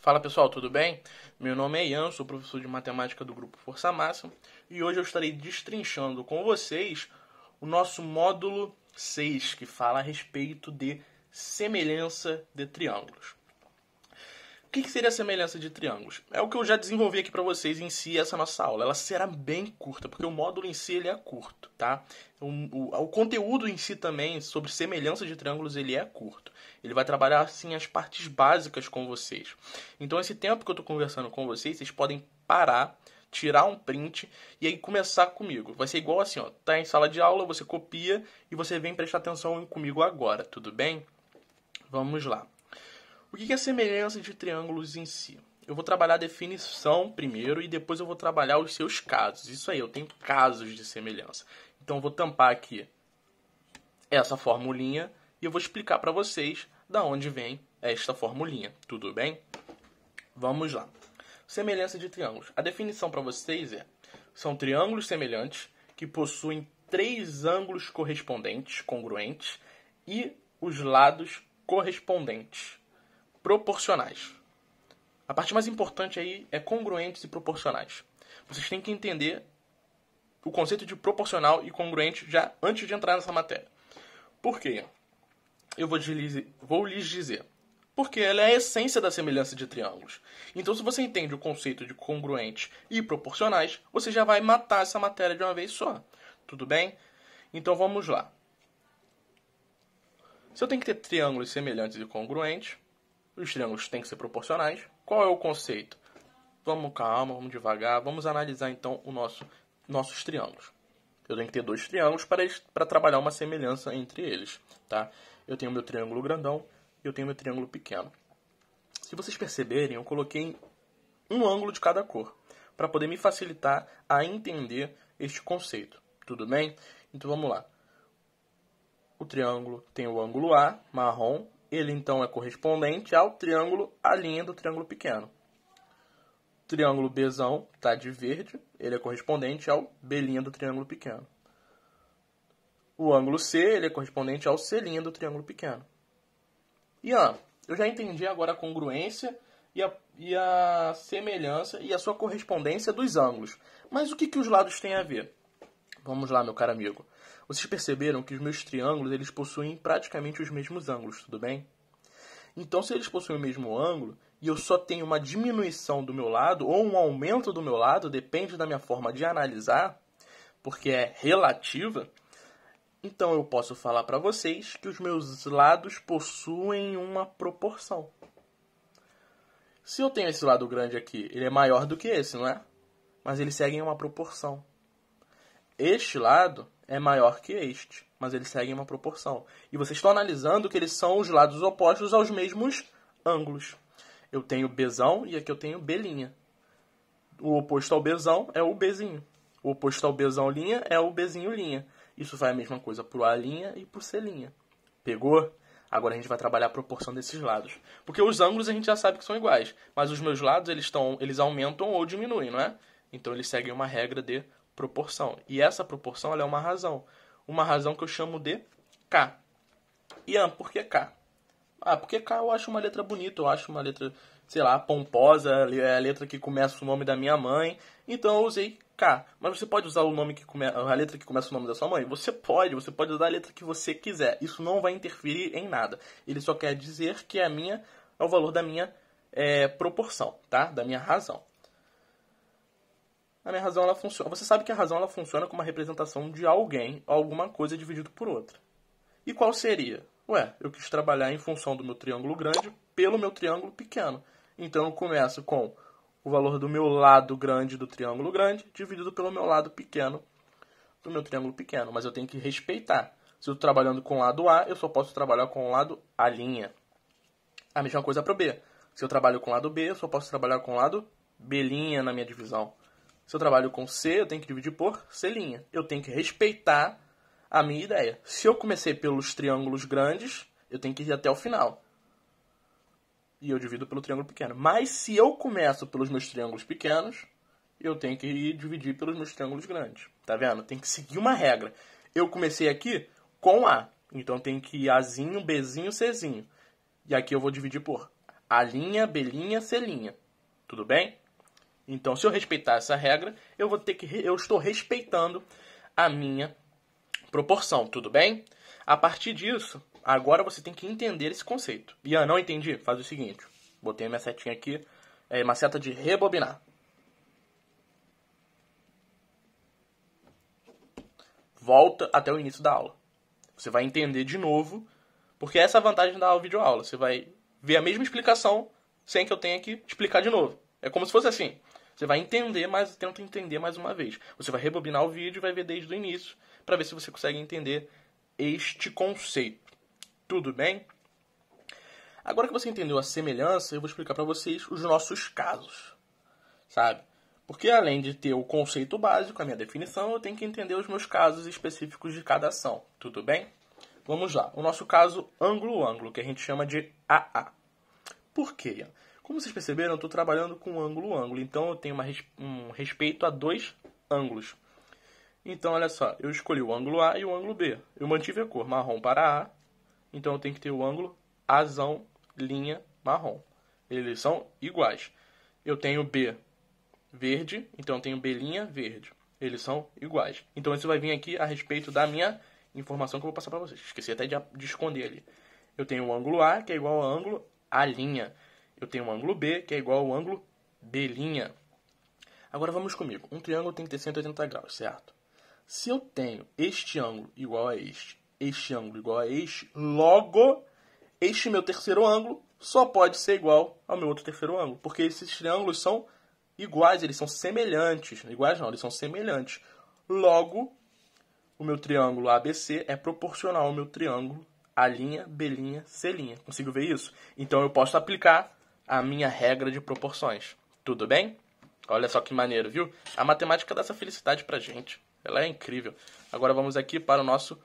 Fala pessoal, tudo bem? Meu nome é Ian, sou professor de matemática do grupo Força Máxima e hoje eu estarei destrinchando com vocês o nosso módulo 6, que fala a respeito de semelhança de triângulos. O que seria a semelhança de triângulos? É o que eu já desenvolvi aqui para vocês em si, essa nossa aula. Ela será bem curta, porque o módulo em si ele é curto, tá? O conteúdo em si também, sobre semelhança de triângulos, ele é curto. Ele vai trabalhar, assim, as partes básicas com vocês. Então, esse tempo que eu estou conversando com vocês, vocês podem parar, tirar um print e aí começar comigo. Vai ser igual assim, ó. Tá em sala de aula, você copia e você vem prestar atenção comigo agora, tudo bem? Vamos lá. O que é a semelhança de triângulos em si? Eu vou trabalhar a definição primeiro e depois eu vou trabalhar os seus casos. Isso aí, eu tenho casos de semelhança. Então eu vou tampar aqui essa formulinha e eu vou explicar para vocês da onde vem esta formulinha. Tudo bem? Vamos lá. Semelhança de triângulos. A definição para vocês são triângulos semelhantes que possuem três ângulos correspondentes, congruentes, e os lados correspondentes, proporcionais. A parte mais importante aí é congruentes e proporcionais. Vocês têm que entender o conceito de proporcional e congruente já antes de entrar nessa matéria. Por quê? Eu vou lhes dizer. Porque ela é a essência da semelhança de triângulos. Então, se você entende o conceito de congruentes e proporcionais, você já vai matar essa matéria de uma vez só. Tudo bem? Então, vamos lá. Se eu tenho que ter triângulos semelhantes e congruentes, os triângulos têm que ser proporcionais. Qual é o conceito? Vamos calma, vamos devagar. Vamos analisar então nossos triângulos. Eu tenho que ter dois triângulos para trabalhar uma semelhança entre eles. Tá? Eu tenho meu triângulo grandão e eu tenho meu triângulo pequeno. Se vocês perceberem, eu coloquei um ângulo de cada cor, para poder me facilitar a entender este conceito. Tudo bem? Então vamos lá. O triângulo tem o ângulo A, marrom. Ele, então, é correspondente ao triângulo A' do triângulo pequeno. O triângulo Bzão está de verde. Ele é correspondente ao B' do triângulo pequeno. O ângulo C, ele é correspondente ao C' do triângulo pequeno. Ian, eu já entendi agora a congruência e a semelhança e a sua correspondência dos ângulos. Mas o que os lados têm a ver? Vamos lá, meu caro amigo. Vocês perceberam que os meus triângulos eles possuem praticamente os mesmos ângulos, tudo bem? Então, se eles possuem o mesmo ângulo e eu só tenho uma diminuição do meu lado ou um aumento do meu lado, depende da minha forma de analisar, porque é relativa, então eu posso falar para vocês que os meus lados possuem uma proporção. Se eu tenho esse lado grande aqui, ele é maior do que esse, não é? Mas eles seguem uma proporção. Este lado é maior que este, mas eles seguem uma proporção. E vocês estão analisando que eles são os lados opostos aos mesmos ângulos. Eu tenho Bzão e aqui eu tenho B'. O oposto ao Bzão é o Bzinho. O oposto ao Bzão' é o Bzinho'. Isso faz a mesma coisa para o A' e para o C'. Pegou? Agora a gente vai trabalhar a proporção desses lados. Porque os ângulos a gente já sabe que são iguais. Mas os meus lados eles aumentam ou diminuem, não é? Então eles seguem uma regra de proporção. E essa proporção ela é uma razão. Uma razão que eu chamo de K. Ian, por que K? Porque K eu acho uma letra bonita, eu acho uma letra, sei lá, pomposa, é a letra que começa o nome da minha mãe, então eu usei K. Mas você pode usar a letra que começa o nome da sua mãe? Você pode usar a letra que você quiser. Isso não vai interferir em nada. Ele só quer dizer que é o valor da minha proporção, tá? Da minha razão. A minha razão, ela funciona. Você sabe que a razão ela funciona como uma representação de alguém, alguma coisa dividido por outra. E qual seria? Eu quis trabalhar em função do meu triângulo grande pelo meu triângulo pequeno. Então eu começo com o valor do meu lado grande do triângulo grande dividido pelo meu lado pequeno do meu triângulo pequeno. Mas eu tenho que respeitar. Se eu estou trabalhando com o lado A, eu só posso trabalhar com o lado A'. A mesma coisa para o B. Se eu trabalho com o lado B, eu só posso trabalhar com o lado B' na minha divisão. Se eu trabalho com C, eu tenho que dividir por C'. Eu tenho que respeitar a minha ideia. Se eu comecei pelos triângulos grandes, eu tenho que ir até o final. E eu divido pelo triângulo pequeno. Mas se eu começo pelos meus triângulos pequenos, eu tenho que dividir pelos meus triângulos grandes. Tá vendo? Tem que seguir uma regra. Eu comecei aqui com A. Então tem que ir Azinho, Bzinho, Czinho. E aqui eu vou dividir por A', B', C'. Tudo bem? Então, se eu respeitar essa regra, eu estou respeitando a minha proporção, tudo bem? A partir disso, agora você tem que entender esse conceito. Ian, não entendi? Faz o seguinte, botei a minha setinha aqui, é uma seta de rebobinar. Volta até o início da aula. Você vai entender de novo, porque essa é a vantagem da videoaula. Você vai ver a mesma explicação sem que eu tenha que explicar de novo. É como se fosse assim. Você vai entender, mas tenta entender mais uma vez. Você vai rebobinar o vídeo e vai ver desde o início, para ver se você consegue entender este conceito. Tudo bem? Agora que você entendeu a semelhança, eu vou explicar para vocês os nossos casos. Sabe? Porque além de ter o conceito básico, a minha definição, eu tenho que entender os meus casos específicos de cada ação. Tudo bem? Vamos lá. O nosso caso ângulo-ângulo, que a gente chama de AA. Por quê? Como vocês perceberam, eu estou trabalhando com ângulo-ângulo. Então, eu tenho um respeito a dois ângulos. Então, olha só. Eu escolhi o ângulo A e o ângulo B. Eu mantive a cor marrom para A. Então, eu tenho que ter o ângulo azão, linha, marrom. Eles são iguais. Eu tenho B verde. Então, eu tenho B', verde. Eles são iguais. Então, isso vai vir aqui a respeito da minha informação que eu vou passar para vocês. Esqueci até de esconder ali. Eu tenho o ângulo A, que é igual ao ângulo A'. Eu tenho o ângulo B, que é igual ao ângulo B'. Agora vamos comigo. Um triângulo tem que ter 180 graus, certo? Se eu tenho este ângulo igual a este ângulo igual a este, logo, este meu terceiro ângulo só pode ser igual ao meu outro terceiro ângulo. Porque esses triângulos são iguais, eles são semelhantes. Iguais não, eles são semelhantes. Logo, o meu triângulo ABC é proporcional ao meu triângulo A', B', C'. Consigo ver isso? Então eu posso aplicar a minha regra de proporções. Tudo bem? Olha só que maneiro, viu? A matemática dá essa felicidade pra gente. Ela é incrível. Agora vamos aqui para o nosso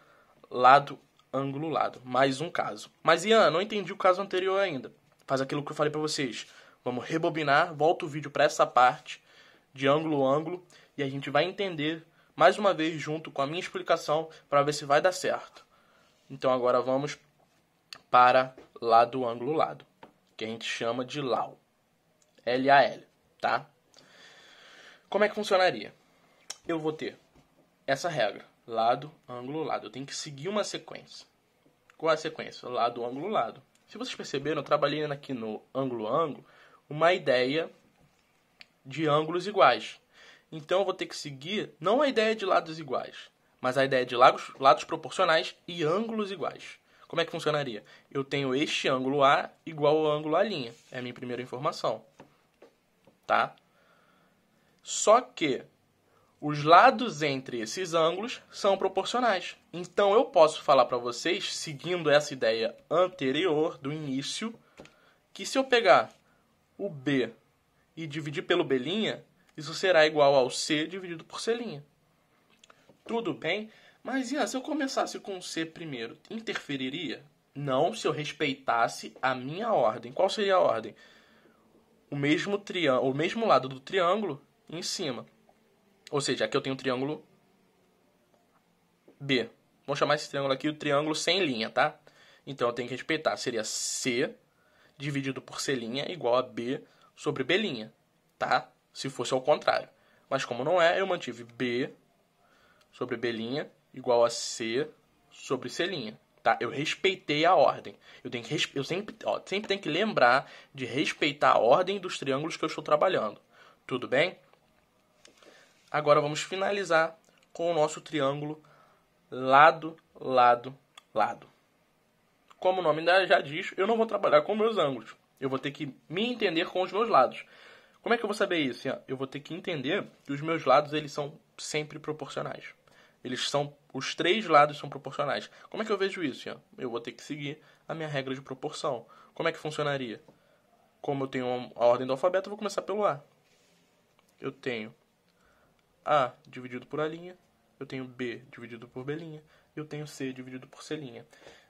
lado, ângulo, lado. Mais um caso. Mas, Ian, não entendi o caso anterior ainda. Faz aquilo que eu falei pra vocês. Vamos rebobinar, volta o vídeo para essa parte de ângulo, ângulo, e a gente vai entender mais uma vez junto com a minha explicação para ver se vai dar certo. Então agora vamos para lado, ângulo, lado, que a gente chama de LAL. L-A-L, tá? Como é que funcionaria? Eu vou ter essa regra, lado, ângulo, lado. Eu tenho que seguir uma sequência. Qual é a sequência? Lado, ângulo, lado. Se vocês perceberam, eu trabalhei aqui no ângulo, ângulo, uma ideia de ângulos iguais. Então eu vou ter que seguir não a ideia de lados iguais, mas a ideia de lados proporcionais e ângulos iguais. Como é que funcionaria? Eu tenho este ângulo A igual ao ângulo A'. É a minha primeira informação. Tá? Só que os lados entre esses ângulos são proporcionais. Então eu posso falar para vocês, seguindo essa ideia anterior do início, que se eu pegar o B e dividir pelo B', isso será igual ao C dividido por C'. Tudo bem? Mas, Ian, se eu começasse com C primeiro, interferiria? Não, se eu respeitasse a minha ordem. Qual seria a ordem? O mesmo lado do triângulo em cima. Ou seja, aqui eu tenho o triângulo B. Vamos chamar esse triângulo aqui o triângulo sem linha, tá? Então eu tenho que respeitar. Seria C dividido por C' igual a B sobre B', tá? Se fosse ao contrário. Mas como não é, eu mantive B sobre B' igual a C sobre C', tá? Eu respeitei a ordem. Eu sempre tenho que lembrar de respeitar a ordem dos triângulos que eu estou trabalhando. Tudo bem? Agora vamos finalizar com o nosso triângulo lado, lado, lado. Como o nome já diz, eu não vou trabalhar com meus ângulos. Eu vou ter que me entender com os meus lados. Como é que eu vou saber isso? Eu vou ter que entender que os meus lados eles são sempre proporcionais. Os três lados são proporcionais. Como é que eu vejo isso? Eu vou ter que seguir a minha regra de proporção. Como é que funcionaria? Como eu tenho a ordem do alfabeto, eu vou começar pelo A. Eu tenho A dividido por A', eu tenho B dividido por B', eu tenho C dividido por C'.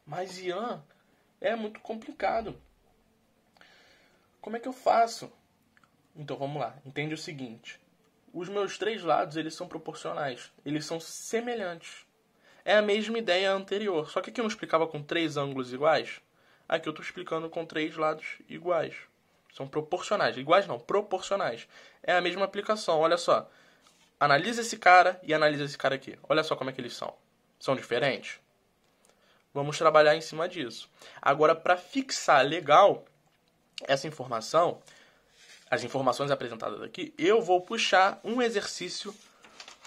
Mas, Ian, é muito complicado. Como é que eu faço? Então, vamos lá. Entende o seguinte. Os meus três lados, eles são proporcionais. Eles são semelhantes. É a mesma ideia anterior. Só que aqui eu não explicava com três ângulos iguais. Aqui eu estou explicando com três lados iguais. São proporcionais. Iguais não, proporcionais. É a mesma aplicação, olha só. Analisa esse cara e analisa esse cara aqui. Olha só como é que eles são. São diferentes? Vamos trabalhar em cima disso. Agora, para fixar legal essa informação, as informações apresentadas aqui, eu vou puxar um exercício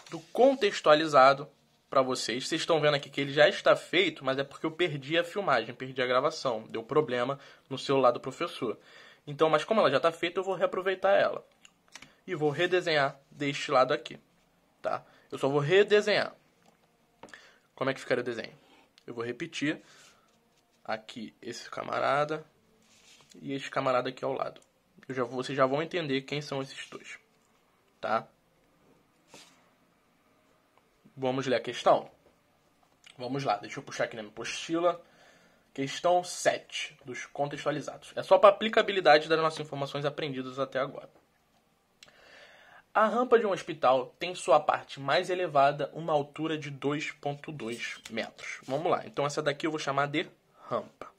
do contextualizado para vocês. Vocês estão vendo aqui que ele já está feito, mas é porque eu perdi a filmagem, perdi a gravação. Deu problema no celular do professor. Então, mas como ela já está feita, eu vou reaproveitar ela. E vou redesenhar deste lado aqui. Tá? Eu só vou redesenhar. Como é que ficaria o desenho? Eu vou repetir aqui esse camarada e este camarada aqui ao lado. Vocês já vão entender quem são esses dois. Tá? Vamos ler a questão? Vamos lá, deixa eu puxar aqui na minha apostila. Questão 7 dos contextualizados. É só para aplicabilidade das nossas informações aprendidas até agora. A rampa de um hospital tem sua parte mais elevada uma altura de 2,2 metros. Vamos lá, então essa daqui eu vou chamar de rampa.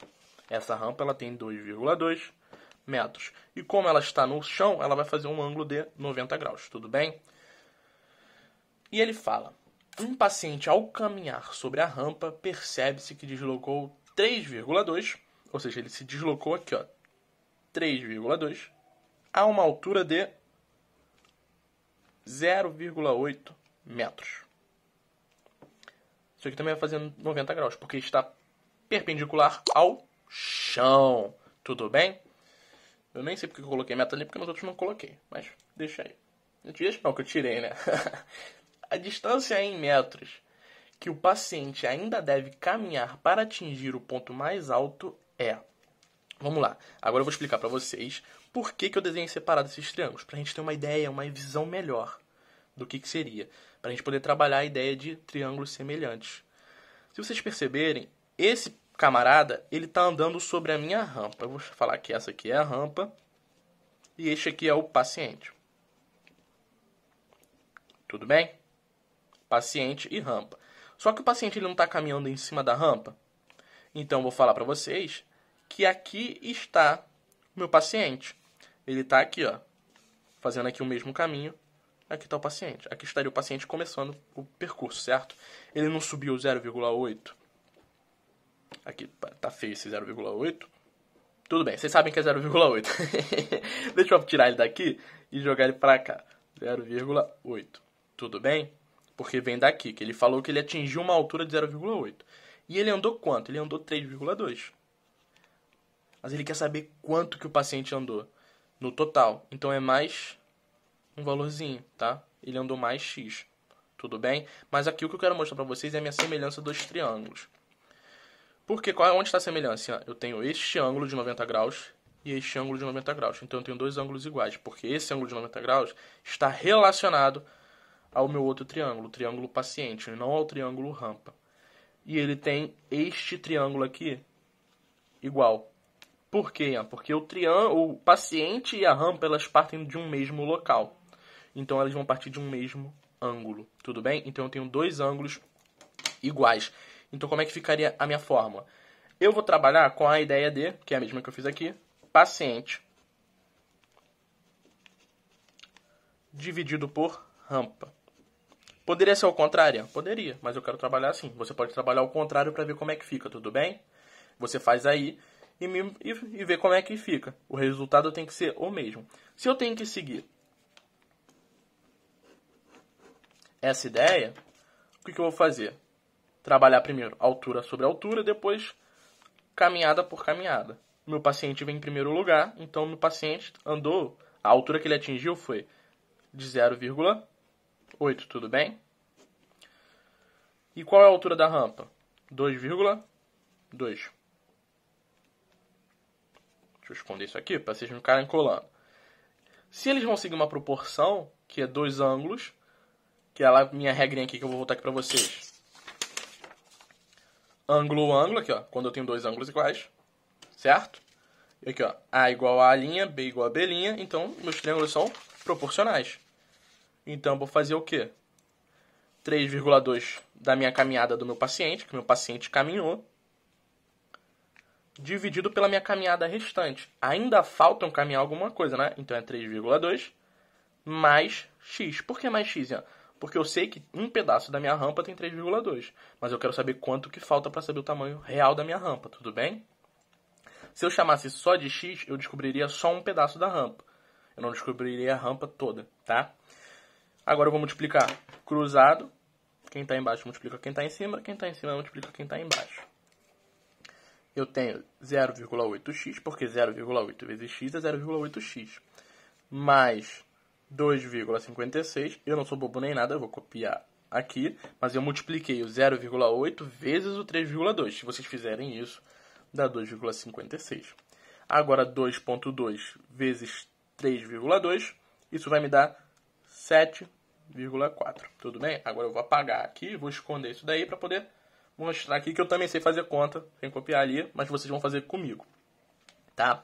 Essa rampa ela tem 2,2 metros. E como ela está no chão, ela vai fazer um ângulo de 90 graus, tudo bem? E ele fala, um paciente ao caminhar sobre a rampa percebe-se que deslocou 3,2, ou seja, ele se deslocou aqui, ó, 3,2, a uma altura de 0,8 metros. Isso aqui também vai fazer 90 graus, porque está perpendicular ao chão. Tudo bem? Eu nem sei porque eu coloquei meta ali, porque nos outros não coloquei. Mas deixa aí. Deixa não, que eu tirei, né? A distância em metros que o paciente ainda deve caminhar para atingir o ponto mais alto é... Vamos lá. Agora eu vou explicar para vocês por que eu desenhei separado esses triângulos. Para a gente ter uma ideia, uma visão melhor do que seria. Para a gente poder trabalhar a ideia de triângulos semelhantes. Se vocês perceberem, esse camarada, ele está andando sobre a minha rampa. Eu vou falar que essa aqui é a rampa e este aqui é o paciente. Tudo bem? Paciente e rampa. Só que o paciente ele não está caminhando em cima da rampa. Então eu vou falar para vocês que aqui está o meu paciente. Ele está aqui, ó, fazendo aqui o mesmo caminho. Aqui está o paciente. Aqui estaria o paciente começando o percurso, certo? Ele não subiu 0,8. Aqui tá feio esse 0,8. Tudo bem, vocês sabem que é 0,8. Deixa eu tirar ele daqui e jogar ele para cá. 0,8. Tudo bem? Porque vem daqui, que ele falou que ele atingiu uma altura de 0,8. E ele andou quanto? Ele andou 3,2. Mas ele quer saber quanto que o paciente andou no total. Então é mais um valorzinho, tá? Ele andou mais X. Tudo bem? Mas aqui o que eu quero mostrar para vocês é a minha semelhança dos triângulos. Porque onde está a semelhança? Eu tenho este ângulo de 90 graus e este ângulo de 90 graus. Então eu tenho dois ângulos iguais. Porque esse ângulo de 90 graus está relacionado ao meu outro triângulo, o triângulo paciente, e não ao triângulo rampa. E ele tem este triângulo aqui igual. Por quê? Porque o paciente e a rampa elas partem de um mesmo local. Então elas vão partir de um mesmo ângulo. Tudo bem? Então eu tenho dois ângulos iguais. Então como é que ficaria a minha fórmula? Eu vou trabalhar com a ideia de, que é a mesma que eu fiz aqui, paciente dividido por rampa. Poderia ser ao contrário? Poderia, mas eu quero trabalhar assim. Você pode trabalhar ao contrário para ver como é que fica, tudo bem? Você faz aí e vê como é que fica. O resultado tem que ser o mesmo. Se eu tenho que seguir essa ideia, o que eu vou fazer? Trabalhar primeiro altura sobre altura, depois caminhada por caminhada. Meu paciente vem em primeiro lugar, então meu paciente andou, a altura que ele atingiu foi de 0,8, tudo bem? E qual é a altura da rampa? 2,2. Deixa eu esconder isso aqui para vocês não ficarem colando. Se eles vão seguir uma proporção, que é dois ângulos, que é a minha regrinha aqui que eu vou voltar aqui para vocês. Ângulo, ângulo, aqui ó, quando eu tenho dois ângulos iguais, certo? E aqui ó, A igual a linha, B igual a B linha, então meus triângulos são proporcionais. Então eu vou fazer o quê? 3,2 da minha caminhada do meu paciente, que meu paciente caminhou, dividido pela minha caminhada restante. Ainda faltam caminhar alguma coisa, né? Então é 3,2 mais x. Por que mais x, Ian? Porque eu sei que um pedaço da minha rampa tem 3,2. Mas eu quero saber quanto que falta para saber o tamanho real da minha rampa, tudo bem? Se eu chamasse só de x, eu descobriria só um pedaço da rampa. Eu não descobriria a rampa toda, tá? Agora eu vou multiplicar cruzado. Quem está embaixo multiplica quem está em cima. Quem está em cima multiplica quem está embaixo. Eu tenho 0,8x, porque 0,8 vezes x é 0,8x. Mais 2,56. Eu não sou bobo nem nada, eu vou copiar aqui. Mas eu multipliquei o 0,8 vezes o 3,2. Se vocês fizerem isso, dá 2,56. Agora 2,2 vezes 3,2. Isso vai me dar 7,4. Tudo bem? Agora eu vou apagar aqui e vou esconder isso daí para poder mostrar aqui que eu também sei fazer conta, sem copiar ali, mas vocês vão fazer comigo, tá?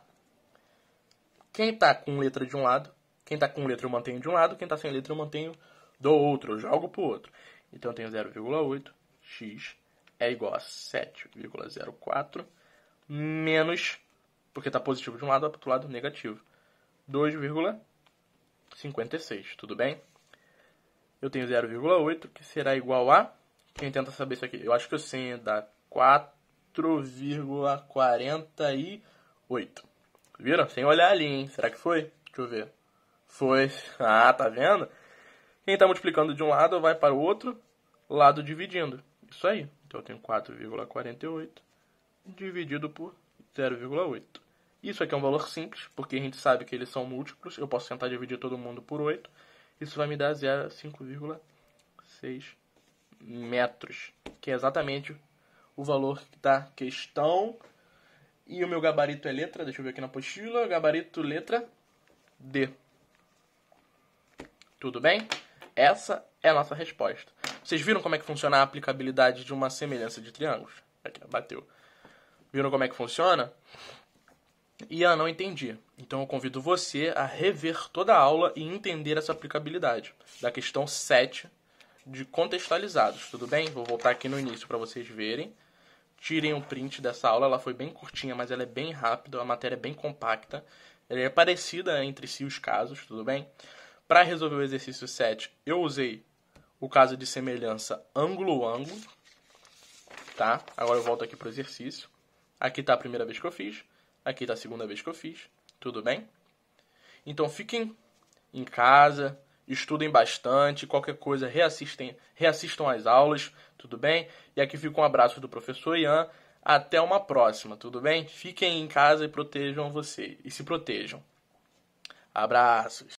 Quem tá com letra de um lado, quem tá com letra eu mantenho de um lado, quem tá sem letra eu mantenho do outro, eu jogo pro outro. Então eu tenho 0,8, x é igual a 7,04, menos, porque tá positivo de um lado, vai pro outro lado negativo, 2,56, tudo bem? Eu tenho 0,8, que será igual a... Quem tenta saber isso aqui? Eu acho que eu sei, dá 4,48. Viram? Sem olhar ali, hein? Será que foi? Deixa eu ver. Foi. Ah, tá vendo? Quem tá multiplicando de um lado vai para o outro lado dividindo. Isso aí. Então eu tenho 4,48 dividido por 0,8. Isso aqui é um valor simples, porque a gente sabe que eles são múltiplos. Eu posso tentar dividir todo mundo por 8. Isso vai me dar 5,6 metros, que é exatamente o valor da questão. E o meu gabarito é letra, deixa eu ver aqui na apostila, gabarito letra D. Tudo bem? Essa é a nossa resposta. Vocês viram como é que funciona a aplicabilidade de uma semelhança de triângulos? Aqui, bateu. Viram como é que funciona? Ian, não entendi. Então eu convido você a rever toda a aula e entender essa aplicabilidade da questão 7 de contextualizados, tudo bem? Vou voltar aqui no início para vocês verem. Tirem um print dessa aula, ela foi bem curtinha, mas ela é bem rápida, a matéria é bem compacta. Ela é parecida entre si os casos, tudo bem? Para resolver o exercício 7, eu usei o caso de semelhança ângulo-ângulo, tá? Agora eu volto aqui para o exercício. Aqui está a primeira vez que eu fiz, aqui está a segunda vez que eu fiz, tudo bem? Então fiquem em casa, estudem bastante, qualquer coisa reassistam às aulas, tudo bem? E aqui fica um abraço do professor Ian, até uma próxima, tudo bem? Fiquem em casa e protejam você, e se protejam. Abraços!